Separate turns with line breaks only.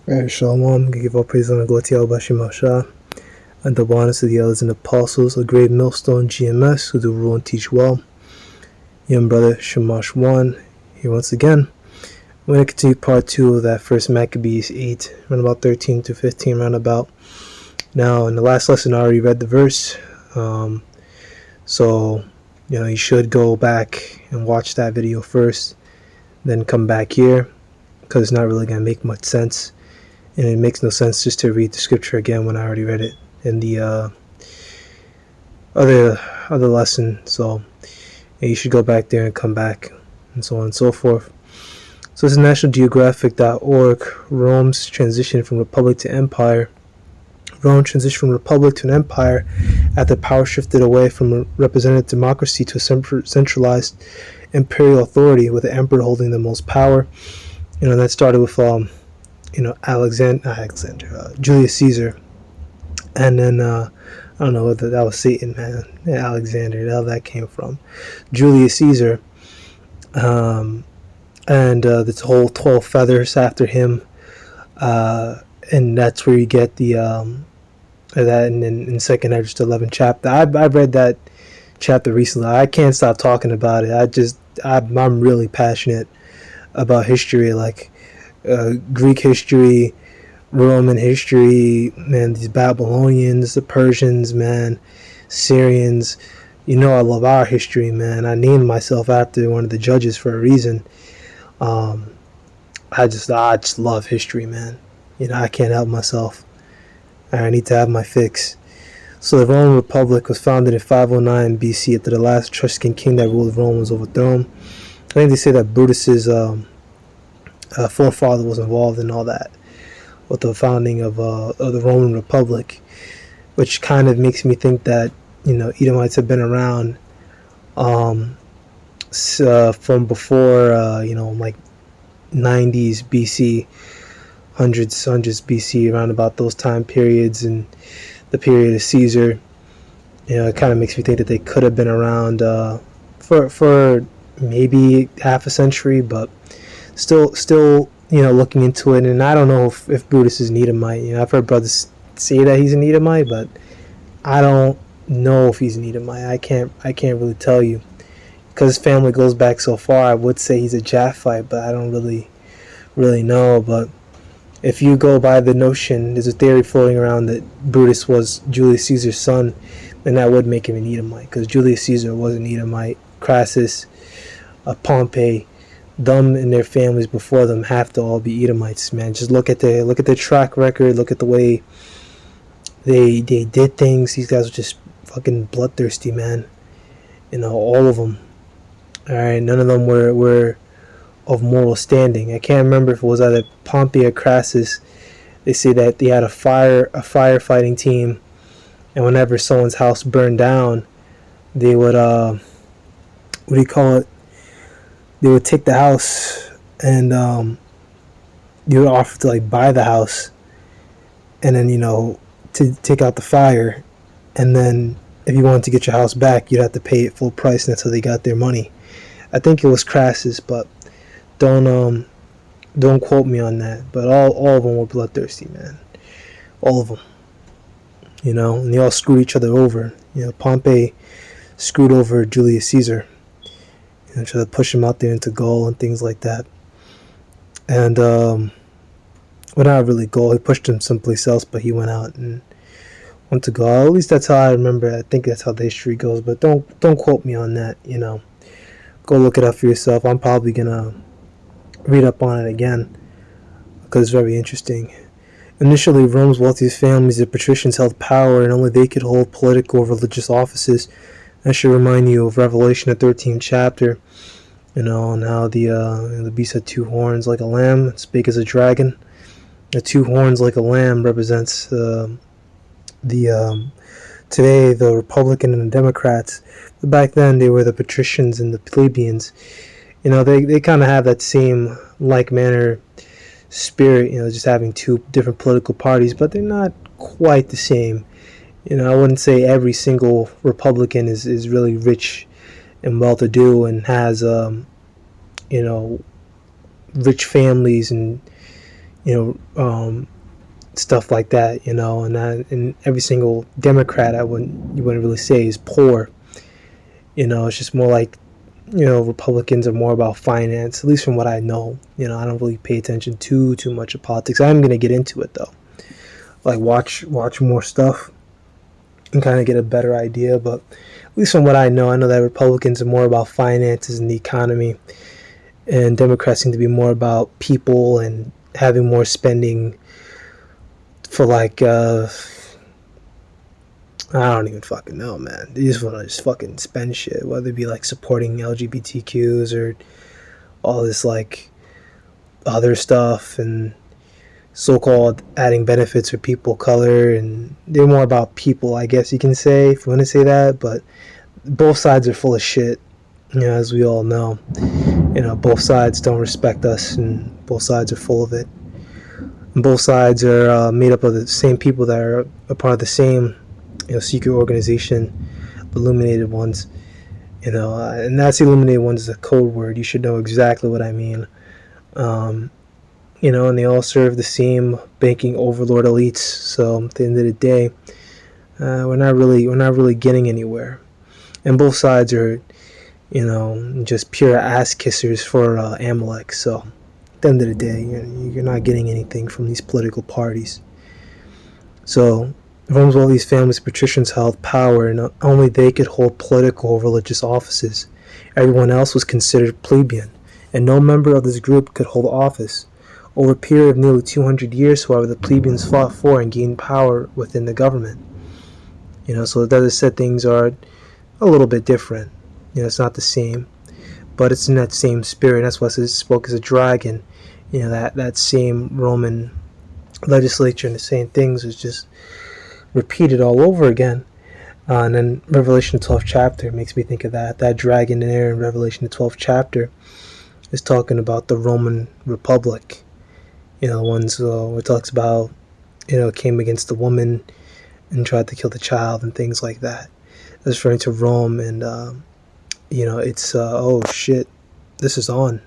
Shalom, give all praise and glory to Yahweh Bashim Hashah, and double honors to the elders and apostles, a great millstone GMS who do rule and teach well. Young brother Shamash 1 here once again. We're going to continue part 2 of that first Maccabees 8, around about 13 to 15 roundabout. Now, in the last lesson, I already read the verse, so you should go back and watch that video first, then come back here, because it's not really going to make much sense. And it makes no sense just to read the scripture again when I already read it in the other lesson. So you should go back there and come back, and so on and so forth. So this is nationalgeographic.org. Rome's transition from republic to empire. Rome transitioned from republic to an empire after power shifted away from a representative democracy to a centralized imperial authority, with the emperor holding the most power. And that started with Julius Caesar, and then I don't know whether that was Satan, man. Alexander, that came from Julius Caesar, and the whole 12 feathers after him, and that's where you get the that in Second Edge 11 chapter. I've read that chapter recently. I can't stop talking about it. I'm really passionate about history, like Greek history, Roman history, man, these Babylonians, the Persians, man, Syrians. I love our history, man. I named myself after one of the judges for a reason. I just love history, man. I can't help myself. I need to have my fix. So the Roman Republic was founded in 509 BC after the last Etruscan king that ruled Rome was overthrown. I think they say that Brutus's forefather was involved in all that with the founding of the Roman Republic, which kind of makes me think that Edomites have been around from before like 90s BC, hundreds BC, around about those time periods, and the period of Caesar. It kind of makes me think that they could have been around for maybe half a century, but still looking into it. And I don't know if Brutus is an Edomite. I've heard brothers say that he's an Edomite, but I don't know if he's an Edomite. I can't really tell you, because his family goes back so far. I would say he's a Japhite, but I don't really know. But if you go by the notion, there's a theory floating around that Brutus was Julius Caesar's son, then that would make him an Edomite, because Julius Caesar was an Edomite. Crassus, Pompey, them and their families before them have to all be Edomites, man. Just look at their track record. Look at the way they did things. These guys were just fucking bloodthirsty, man. All of them. All right, none of them were of moral standing. I can't remember if it was either Pompey or Crassus. They say that they had a firefighting team, and whenever someone's house burned down, they would what do you call it? They would take the house, and you would offer to buy the house, and then to take out the fire, and then if you wanted to get your house back, you'd have to pay it full price, and that's how they got their money. I think it was Crassus, but don't quote me on that. But all of them were bloodthirsty, man. All of them. And they all screwed each other over. Pompey screwed over Julius Caesar. Tried to push him out there into Gaul and things like that. And well, not really Gaul. He pushed him someplace else, but he went out and went to Gaul. At least that's how I remember. I think that's how the history goes. But don't quote me on that. Go look it up for yourself. I'm probably gonna read up on it again, because it's very interesting. Initially, Rome's wealthiest families, the patricians, held power, and only they could hold political or religious offices. I should remind you of Revelation, the 13th chapter, and how the beast had two horns like a lamb, as big as a dragon. The two horns like a lamb represents today the Republican and the Democrats. But back then they were the patricians and the plebeians. They kind of have that same like manner spirit, just having two different political parties, but they're not quite the same. I wouldn't say every single Republican is really rich and well-to-do and has, rich families and, Stuff like that, and every single Democrat you wouldn't really say is poor. It's just more like, Republicans are more about finance, at least from what I know. I don't really pay attention too much to politics. I'm gonna get into it though, like watch more stuff and kind of get a better idea. But at least from what I know that Republicans are more about finances and the economy, and Democrats seem to be more about people and having more spending for like I don't even fucking know, man. They just want to just fucking spend shit, whether it be like supporting LGBTQs or all this like other stuff and so-called adding benefits for people of color, and they're more about people, I guess you can say, if you want to say that. But both sides are full of shit, as we all know. Both sides don't respect us, and both sides are full of it. And both sides are made up of the same people that are a part of the same, secret organization, the Illuminated Ones. And that's the Illuminated Ones is a code word. You should know exactly what I mean. And they all serve the same banking overlord elites. So at the end of the day, we're not really getting anywhere. And both sides are, just pure ass kissers for Amalek. So at the end of the day, you're not getting anything from these political parties. So Rome's all these families of patricians held power, and only they could hold political or religious offices. Everyone else was considered plebeian, and no member of this group could hold office. Over a period of nearly 200 years, however, the plebeians fought for and gained power within the government. So that said, things are a little bit different. It's not the same, but it's in that same spirit. That's why it spoke as a dragon. That same Roman legislature and the same things was just repeated all over again. And then Revelation 12th chapter makes me think of that. That dragon there in Revelation 12th chapter is talking about the Roman Republic. The ones where it talks about, came against the woman and tried to kill the child and things like that. It's referring to Rome, and, it's, oh shit, this is on.